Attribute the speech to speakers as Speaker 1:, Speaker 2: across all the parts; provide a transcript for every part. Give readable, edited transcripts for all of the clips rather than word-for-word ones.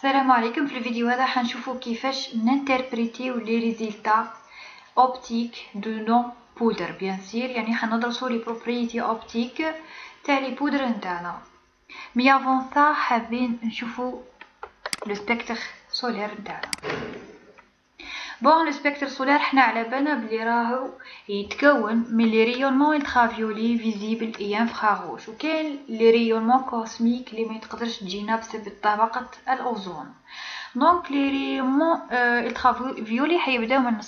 Speaker 1: السلام عليكم. في الفيديو هذا حنشوفوا كيفاش نانتربريتيو لي ريزلتا اوبتيك دو نون بودر. بيان سير يعني حندرسوا لي بروبريتي اوبتيك تاع لي بودر نتاعنا. مي افون سا حابين نشوفوا لو سبيكتر سولير نتاعنا. بون لو سبيكتر سولير حنا على بالنا بلي راهو يتكون من لي ريونمون الترافيولي فيزيبل اي انفراروج، وكاين لي ريونمون كوسميك اللي ما تقدرش تجينا بسبب طبقه الاوزون. دونك لي ريونمون الترافيولي حيبداو من 100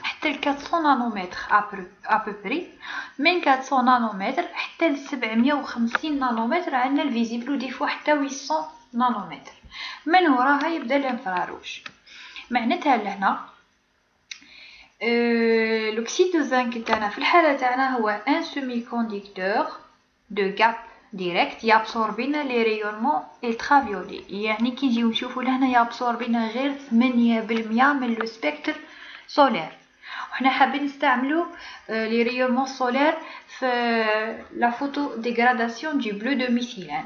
Speaker 1: حتى ل 400 نانومتر ابوبري، من 400 نانومتر حتى ل 750 نانومتر عندنا الفيزيبل، ودي فوا حتى 800 نانومتر. من وراها يبدا الانفراروج. معناتها لهنا l'oxyde de zinc تاعنا في الحالة تاعنا هو ان سيمي كونديكتور دو غاب ديريكت يابسوربينا لي ريونمون الترافيولي. يعني كي نجيو نشوفو لهنا يابسوربينا غير 8% من لو سبيكتر سولير، وحنا حابين نستعملو لي ريونمون سولير في لا فوتو ديغراداسيون دو بلو دو ميثيلين.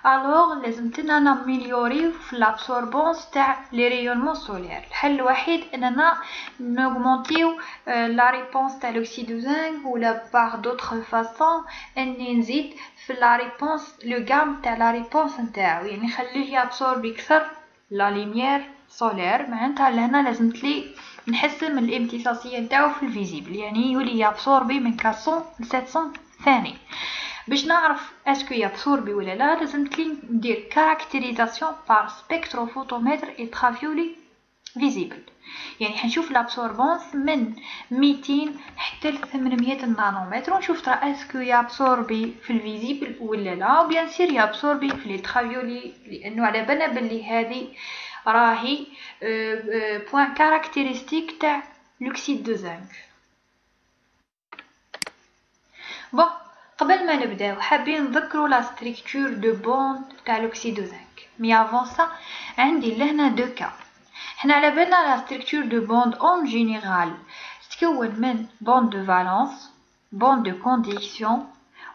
Speaker 1: الوغ لازمتنا ناميليوريو في لابسوربونس تاع لي ريونمون سولير. الحل الوحيد اننا نوغمونتيو لا ريبونس تاع لوكسيد دو زنك، ولا باغ دوطخ فاصون اني نزيد في لا ريبونس لو غام تاع لا ريبونس نتاعو، يعني نخليه يابسوربي اكثر لا ليميير سولير. معناتها لهنا لازمتلي نحسن من الامتصاصيه نتاعو في الفيزيبل، يعني يولي يابسوربي من 400 ل 700 ثاني. باش نعرف اسكو يابسوربي ولا لا لازمتلي ندير كاركتيريزاسيون بار سبيكتروفوتومتر الترافيولي فيزيبل، يعني حنشوف لابسوربونس من 200 حتى ل 800 نانومتر، ونشوف ترى اسكو يابسوربي في الفيزيبل ولا لا. وبيان سير يابسوربي في الترافيولي، لانه على بالنا بلي هذه راهي بوين كاركتيرستيك تاع لوكسيد دو زنك. بون قبل ما نبداو حابين نذكروا لا ستركتور دو بوند تاع لوكسيد دو زنك. مي افون سا عندي لهنا دو كا. حنا على بالنا لا ستركتور دو بوند اون جينيرال تتكون من بوند دو فالونس، بوند دو كونديكسيون،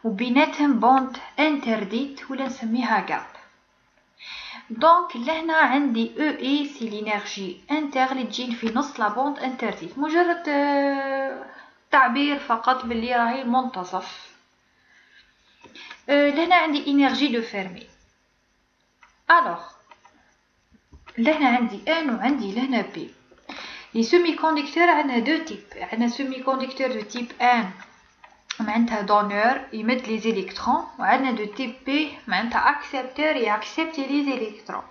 Speaker 1: وبيناتهم بوند انترديت ولا نسميها غاب. دونك لهنا عندي او اي سي لينيرجي انتر اللي تجي في نص لا بوند انترديت، مجرد تعبير فقط باللي راهي منتصف. لهنا عندي انرجي دو فيرمي. الوغ لهنا عندي ان وعندي لهنا بي. لي سيمي كونديكتور عندنا دو تيب. عندنا سيمي كونديكتور دو تيب ان معناتها دونور يمد لي زيليكترون، وعندنا دو تيب بي معناتها اكسبتور ياكسبتي لي زيليكترون.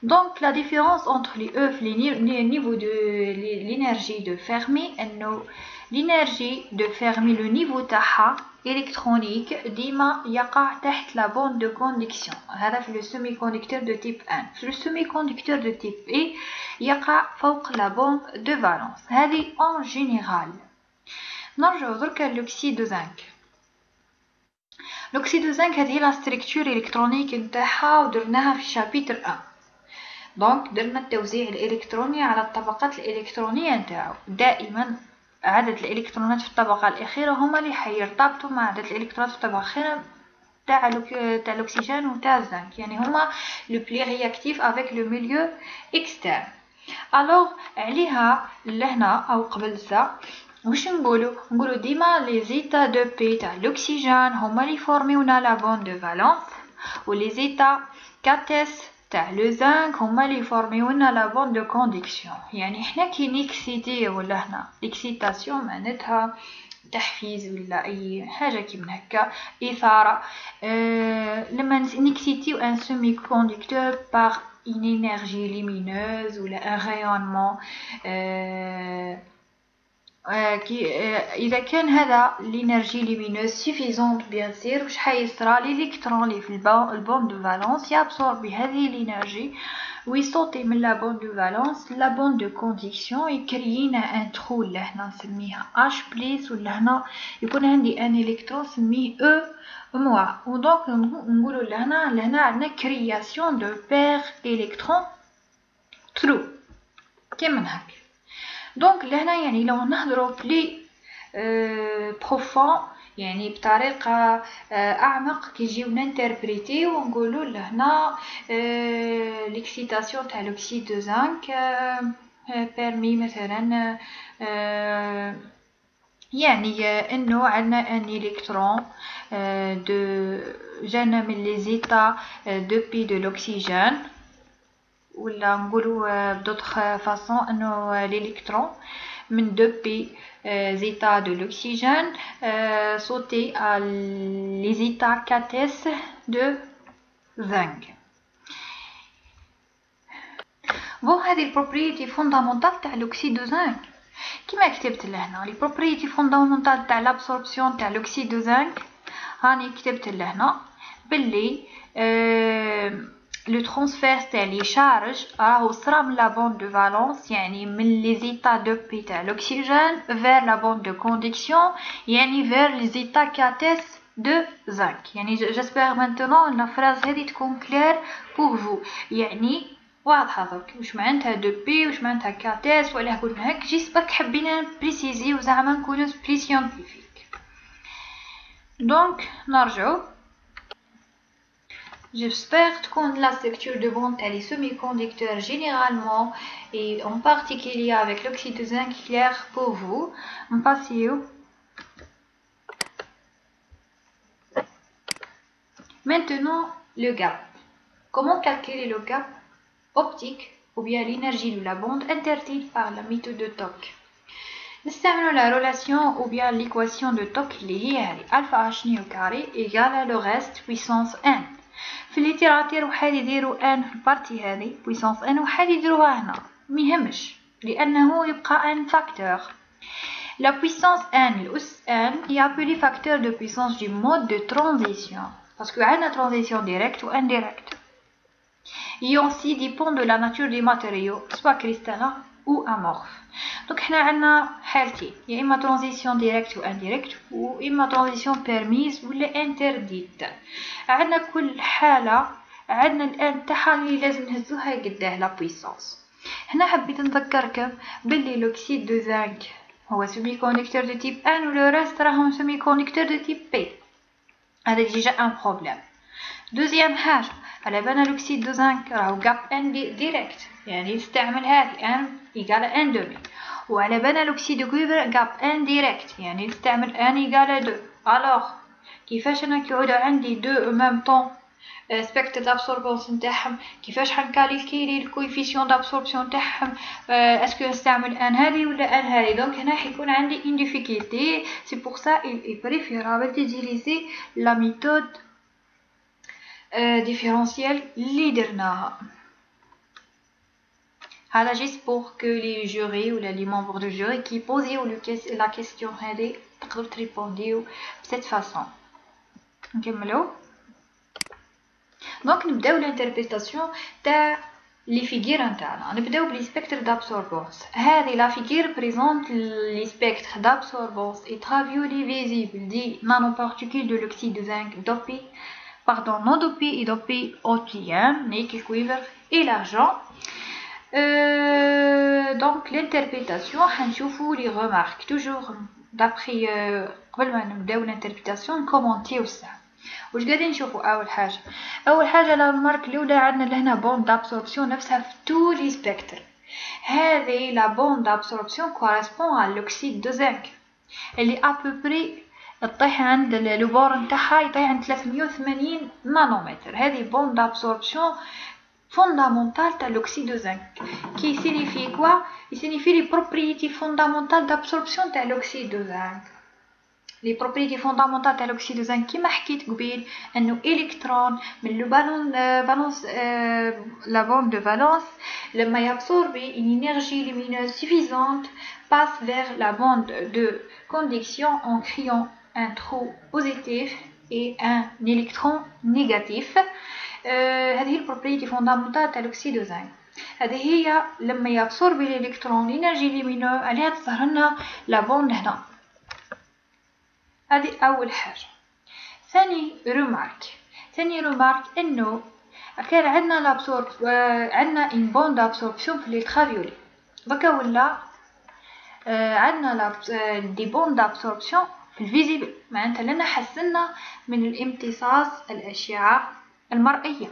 Speaker 1: دونك لا ديفيرونس انتر لي او في لي نيفو دو لينيرجي دو فيرمي انه لينيرجي دو فيرمي لو نيفو تاعها الكترونيك ديما يقع تحت لا بوند دو كونديكسيون. هذا في لو سيمي كونديكتور دو تيب 1. في لو سيمي كونديكتور دو تيب اي يقع فوق لا بوند دو فالونس. هذه اون جينيرال. نرجعو دركا لوكسيد دو زنك. لوكسيد دو زنك هذه لا ستركتور الكترونيك نتاعها ودرناها في شابيتر 1. دونك درنا التوزيع الالكتروني على الطبقات الالكترونيه نتاعو. دائما عدد الالكترونات في الطبقه الاخيره هما اللي حيرتبطوا مع عدد الالكترونات في الطبقه الاخيره تاع الاكسجين وتاع الزنك، يعني هما لو بلي رياكتيف افيك لو ميليو اكسترن. الوغ عليها لهنا او قبل سا واش نقولوا ديما لي زيتا دو بي تاع الاكسجين هما اللي فورميونا لا بوند دو فالونس، ولي زيتا 4s تاع لو زنك هما اللي يفورميونا لا بوند دو كونديكسيون. يعني حنا كي نيكسيتي ولا هنا ليكسيتاسيون معناتها تحفيز ولا اي حاجه كيما هكا اثاره. لما نيكسيتيو ان سيمي كونديكتور باغ une énergie lumineuse ou un rayonnement اذا كان هذا الانرجي لومينوز سوفيزونت بيان سير واش حيصرى الالكترون اللي في البوند دو فالونس يابسوربي هذه الانرجي ويصوتي من لا بوند دو فالونس لا بوند دو كونديكسيون يكرينا ان ترو لهنا نسميها اش بليس، ولا هنا يكون عندي ان الكترون نسميه او موا. ودونك نقولوا لهنا عندنا كرياسيون دو بير الكترون ترو كيما هكا. دونك لهنا يعني لو نهضروا بلي بروفون يعني بطريقة أعمق كيجيو نانتربريتي ونقولوا لهنا ليكسيتاسيون تاع لوكسيد دو زنك بيرمي مثلا يعني انه عندنا ان الكترون دو جانا من لي زيتا دو بي دو لوكسيجين ولا نقولوا بدوطخ فاصون انه الالكترون من دو بي زيتا دو لوكسيجين sauté à les états 4s de zinc. بون هذه البروبريتي فوندامونتال تاع لوكسيد دو زنك كيما كتبت لهنا لي بروبريتي فوندامونتال تاع لابسوربسيون تاع لوكسيد دو زنك هاني كتبت لهنا باللي لو ترانسفير تاع لي شارج راهو صرا من لا بوند دو فالونس يعني من لي زيتا دو بي تاع لوكسيجين فير لا بوند دو كونديكسيون يعني فير لي زيتا 4s دو زنك. يعني جيسبر مانتونون لا فراز هذه تكون كلير بور فو يعني واضحه درك واش معناتها دو بي واش معناتها 4s ولا قلنا هك جيست برك حبينا بريسيزي وزعما نكونو بلي سيانتيفيك. دونك نرجعو j'espère تكون la structure de bond تاع les semi-conducteurs généralement et en particulier avec l'oxyde de zinc clair pour vous. نباسيو maintenant le gap. Comment calculer le gap optique ou bien l'énergie de la bande interdite par la méthode de Toc. نستعملوا la relation ou bien l'équation de Toc اللي هي هذه alpha h nu carré égale le reste puissance n. في الليتيراتير وحال يديروا ان في البارتي هذه puissance n وحال يديروها هنا ميهمش لانه يبقى ان فاكتور. La puissance n الأس n est appelée facteur de puissance du mode de transition parce que عندنا transition directe ou indirecte. Et aussi dépend de la nature des matériaux soit cristallin ou amorphe. Donc حنا عندنا حالتين يا اما transition directe ou indirecte ou اما transition permise ولا interdite. عندنا كل حالة عندنا الان تاعها اللي لازم نهزوها قداه لا puissance. هنا حبيت نذكركم باللي لوكسيد دو زنك هو سيمي كوندكتور دو تيب ان و لو ريست راهم سيمي كوندكتور دو تيب بي. هذا ديجا ان بروبليم. دوزيام حاجة على بالنا لوكسيد دو زنك راهو غاب ان ديريكت يعني نستعمل هذه ان ايكال ان دومي وعلى بالنا لوكسيد دو كويفر غاب ان ديريكت يعني نستعمل ان ايكال دو. الوغ كيفاش انا كيعود عندي دو او ميم طون سبيكتر دابسوربونس نتاعهم كيفاش حنكالكيلي الكويفيسيون دابسوربسيون تاعهم اسكو نستعمل ان هذه ولا ان هذه. دونك هنا حيكون عندي ان ديفيكولتي سي بور سا il est préférable d'utiliser la méthode différentielle اللي درناها. هذا جيست بور كو لي جوري ولا لي ممبر دو جوري كي بوزيو لا كيسيون هذه تقدروا تريبونديو بسيت فاصون. نكملو. دونك نبداو الانتربريتاسيون تاع لي فيغير نتاعنا. نبداو بلي سبيكتر دابسوربونس. هذه لا فيغير بريزونت لي سبيكتر دابسوربونس ultraviolet visible دي نانو بارتيكول دو لوكسيد دو زنك دوبي non dopé et dopé au lithium, nickel, cuivre et l'argent. Donc l'interprétation, هنشوفوا les remarques toujours d'après قبل ما نبداو l'interprétation commenter aussi. واش قاعدين نشوفوا اول حاجه لا مارك الاولى عندنا لهنا بوند دابسوربسيون نفسها في تو لي سبيكتر. هذه لا بوند دابسوربسيون كوريسبون على لوكسيد دو زنك اللي ابوبري تطيح عند لوبور نتاعها يطيح عند 380 نانومتر. هذه بوند دابسوربسيون فوندامونتال تاع لوكسيد دو زنك كي سينيفي كوا يسينيفي لي بروبريتي فوندامونتال دابسوربسيون تاع لوكسيد دو زنك. لي بروبريتي فوندامونتال تاع لوكسيد دو زنك كيما حكيت قبيل انه الكترون من لو بالونس لا بوند دو فالونس لما يابسوربي une énergie lumineuse suffisante passe vers la bande de conduction en créant un trou positif et un électron négatif. هذه البروبريتي فوندامونتال تاع لوكسيد دو زنك. هذه هي لما يابسوربي الالكترون الانرجي لومينو عليها تظهر لنا لا بوند هنا. هذه اول حاجه. ثاني ريمارك انه كان عندنا لابسورب عندنا ان بوند دابسوربسيون في الالترافيولي بكا ولا عندنا دي بوند دابسوربسيون في الفيزيبل، معناتها لنا حسنا من الامتصاص الأشعة المرئية.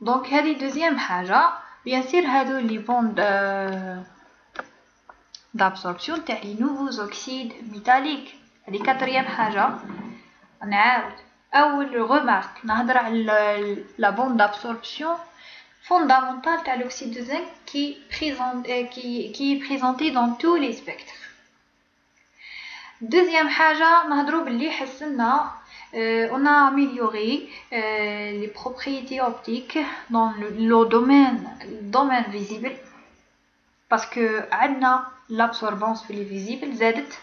Speaker 1: دونك هذه دوزيام حاجة. بيان سير هادو لي بون دابسوربسيون تاع لي نوفوز اوكسيد ميتاليك. هذه كاتريام حاجة. نعاود اول غومارك نهضر على لا بون دابسوربسيون فوندامونتال تاع l'oxyde de zinc qui est présenté dans tous les spectres. Deuxième حاجة نهضروا باللي حسنا on a amélioré les propriétés optiques dans le domaine visible parce que عندنا l'absorbance في les visibles زادت.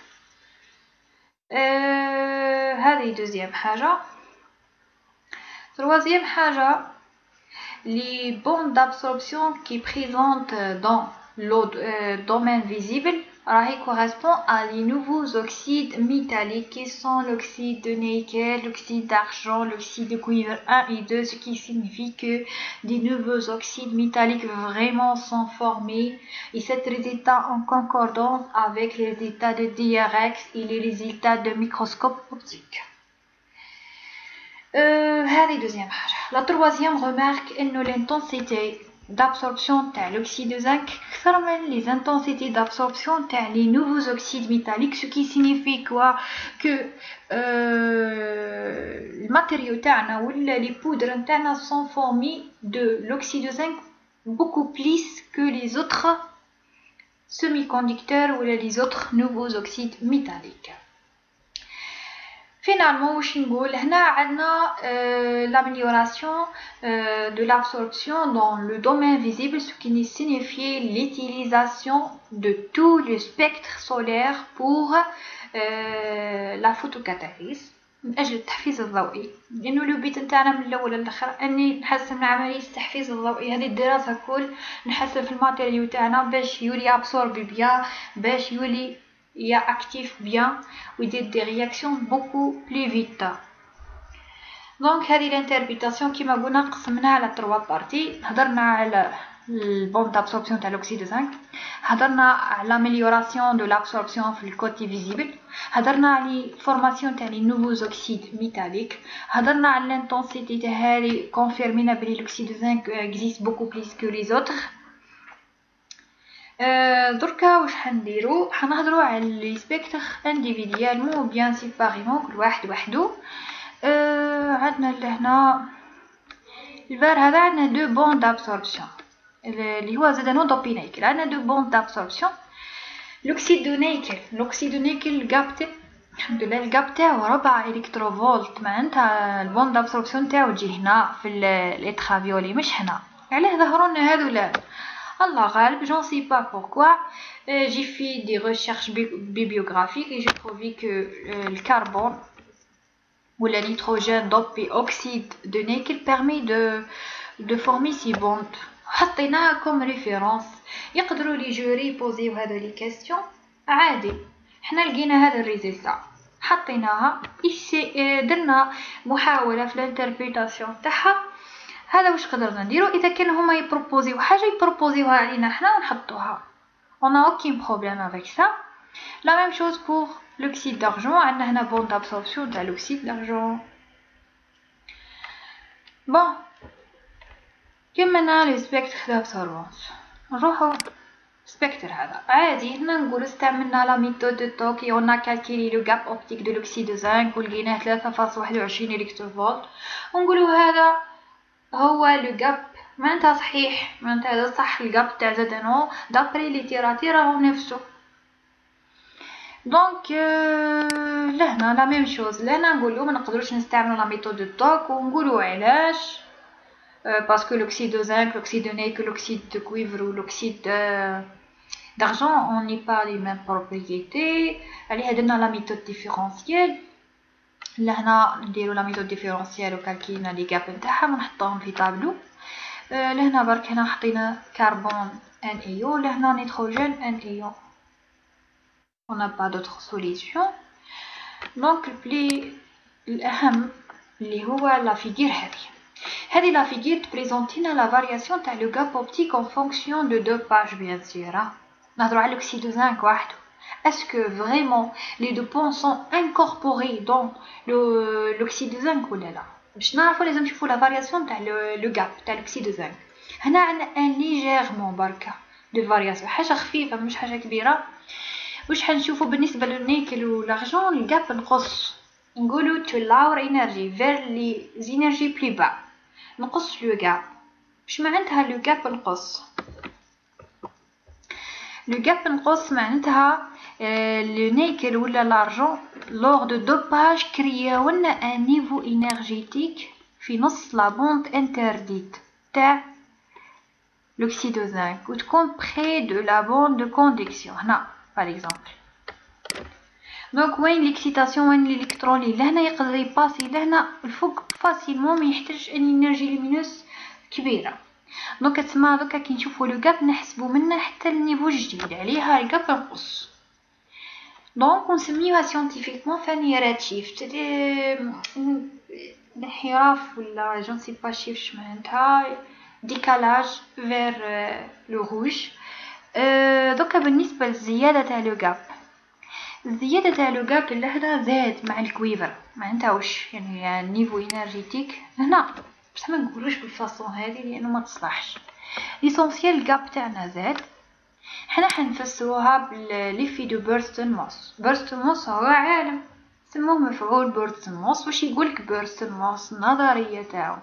Speaker 1: هذه deuxième حاجة. Troisième حاجة les bandes d'absorption qui présentent dans le domaine visible correspondent à les nouveaux oxydes métalliques qui sont l'oxyde de nickel, l'oxyde d'argent, l'oxyde de cuivre 1 et 2, ce qui signifie que des nouveaux oxydes métalliques vraiment sont formés et cet résultat en concordance avec les résultats de DRX et les résultats de microscope optique. هذه deuxième حاجة. La troisième remarque إنه l'intensité d'absorption تاع l'oxyde de zinc أكثر من les intensités d'absorption تاع les nouveaux oxydes métalliques, ce qui signifie quoi que الماتيريو تاعنا ولا les poudres تاعنا sont formés de l'oxyde de zinc beaucoup plus que les autres semi-conducteurs ou les autres nouveaux oxydes métalliques. Finalement, واش نقول هنا عندنا l'amélioration de l'absorption dans le domaine visible, ce qui signifie l'utilisation de tout le spectre solaire pour la photocatalyse من أجل التحفيز الضوئي، لأنه لو بيت نتاعنا من الأول للآخر أني نحسن من عملية التحفيز الضوئي. هذه الدراسة كل نحسن في الماتيريو تاعنا باش يولي absorber bien، باش يولي actif bien ou des réactions beaucoup plus vite. Donc هذه l'interprétation كما قلنا قسمناها على 3 بارتي. هضرنا على البوند d'absorption تاع l'oxyde de zinc، هضرنا على l'amélioration de l'absorption في الكوتي visible، هضرنا على formation تاع les nouveaux oxydes métalliques، هضرنا على l'intensité تاع هذه confirmina بلي l'oxyde de zinc existe beaucoup plus que les autres. دركا واش حنديرو حنهضروا على لي سبيكتر انديفيديالمون بيان سيباريمون كل واحد وحده. عندنا لهنا الفار هذا عندنا دو بون دابسوربسيون اللي هو زاد نوضو نيكل. عندنا دو بون دابسوربسيون لوكسيد دو نيكل. لوكسيد دو نيكل الكاب الحمد لله الكاب تاعو 4 الكتروفولت، معناتها البون دابسوربسيون تاعو تجي هنا في الالترافيولي مش هنا. علاه ظهرونا هذو لا Allah غالب, j'en sais pas pourquoi. J'ai fait des recherches bibliographiques et j'ai trouvé que le carbone ou le nitrogène dopé oxyde de nickel permet de former ces bonds. حطيناها comme référence. يقدروا لي جوري يبوزيو هذو لي كيستيون عادي. حنا لقينا هذا الريزلتا حطيناها درنا محاولة في الانتربريتاسيون تاعها. هذا واش قدرنا نديرو. اذا كان هما يبروبوزيو حاجه يبروبوزيوها علينا حنا ونحطوها. on a aucun problème avec ça. la même chose pour l'oxyde d'argent. عندنا هنا bond d'absorption تاع l'oxyde d'argent. bon كملنا لي سبيكتر d'absorbance. نروحو سبيكتر هذا عادي. هنا نقول استعملنا لا ميثود دو توك et on a calculé le gap optique de l'oxyde de zinc ولقيناه 3.21 الكتروفولت. ونقولوا هذا هو لو غاب. معناتها صحيح، معناتها هذا صح الغاب تاع زادانو دابري ليتيراتي راهو نفسو. دونك لهنا لا ميم شوز. لهنا نقولوا ما نقدروش نستعملوا لا ميثود دو توك ونقولوا علاش. باسكو l'oxyde de zinc, l'oxyde de nickel, l'oxyde de cuivre ou l'oxyde d'argent on n'est pas les mêmes propriétés. عليها درنا لا ميثود ديفيرونسييل. لهنا نديرو لا ميثود ديفيرونسييل وكالكيلنا لي غاب نتاعهم ونحطوهم في طابلو. لهنا برك هنا حطينا كربون ان ايو، لهنا نيتروجين ان ايو. on n'a pas d'autre solution. دونك البلي الاهم اللي هو لا فيغور. هذه لا فيغور تبريزونتينا لا فارياسيون تاع لو غاب اوبتيك en fonction de 2 pages بيان سور. نهضروا على l'oxyde de zinc وحده. est-ce que vraiment les deux ponts sont incorporés dans l'oxyde de zinc ولا لا؟ باش نعرفوا لازم نشوفوا لا فارياسيون تاع لو غاب تاع l'oxyde de zinc. هنا عندنا ان ليجيرمون بركا دو فارياسيون، حاجه خفيفه مش حاجه كبيره. واش حنشوفوا بالنسبه للنيكل والارجون؟ الغاب نقص، نقولوا to lower energy vers les énergies plus bas، نقص لو غاب. واش معناتها لو غاب نقص؟ لو غاب نقص معناتها le nickel ou l'argent lors de dopage créaولنا un niveau énergétique في نص la bande interdite تاع l'oxyde de zinc ou تكون près de la bande de conduction هنا par exemple. donc وين l'excitation وين l'électron اللي لهنا يقدر يباسي لهنا الفوق فاسيلمون، ما يحتاجش ان انرجي لومينوس كبيره. دونك تسمى دوكا كي نشوفوا لو غاب نحسبوا منه حتى النيفو الجديد عليها الغاب نقص. دونك نسميوها سيانتيفيكمون فانيراتيف انحراف ولا جو نسي با شيفش معناتها ديكالاج فير لو روج. دوكا بالنسبه للزياده تاع لو غاب، الزياده تاع لو غاب لهنا زاد مع الكويفر معناتها واش يعني النيفو انرجيتيك هنا بصح ما نقولوش بالفاصون هذه لانه ما تصلحش. ليسونسيال الغاب تاعنا زاد، حنا حنفسروها بالليفي دو بيرستون-موس. بيرستون-موس هو عالم سموه مفعول بيرستون-موس. واش يقولك بيرستون-موس؟ النظريه تاعو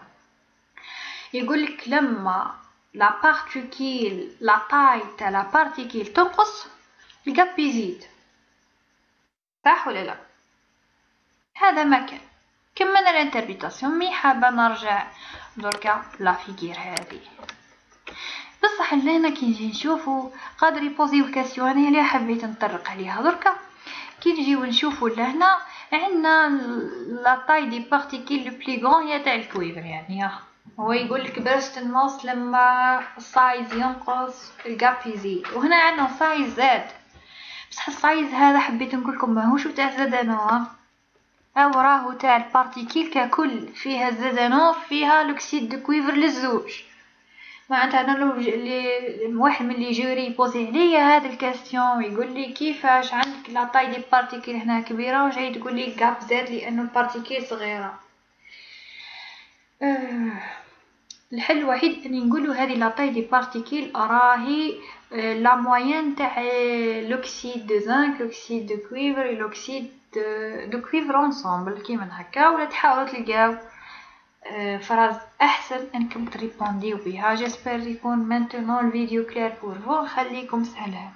Speaker 1: يقولك لما لا بارتيكيل لا طاي تاع لا بارتيكيل تنقص الغاب يزيد، صح ولا لا؟ هذا ما كان كملنا الانتربريتاسيون. مي حابه نرجع دركا لا فيغير هذه بصح لهنا كي نجي نشوفوا قادر يبوزيو الكاسيون اللي حبيت نطرق عليها دركا. كي نجيو نشوفوا لهنا عندنا لا طاي دي بارتيكيل لو بلي غون هي تاع الكويفر، يعني هو يقول لك بيرستون-موس لما السايز ينقص الغاب يزيد، وهنا عندنا سايز زاد بصح السايز هذا حبيت نقول لكم ماهوش تاع زادانو، او راهو تاع البارتيكيل ككل، فيها الزادانو فيها لوكسيد دو كويفر للزوج. معناتها انا لو واحد من لي جوري يبوزي عليا هذا الكاستيون ويقول لي كيفاش عندك لا طاي دي بارتيكيل هنا كبيره وجاي تقول لي غاب زاد لانه البارتيكيل صغيره. الحل الوحيد اني نقولوا هذه لا طاي دي بارتيكيل راهي لا موين تاع لوكسيد دو زنك لوكسيد دو كويفر لوكسيد دو كويفر انصامبل كيما هكا، ولا تحاولوا تلقاو فراز احسن انكم تريبونديو بها. جيسبر يكون مانتونون الفيديو كلير بور فو. خليكم سلام.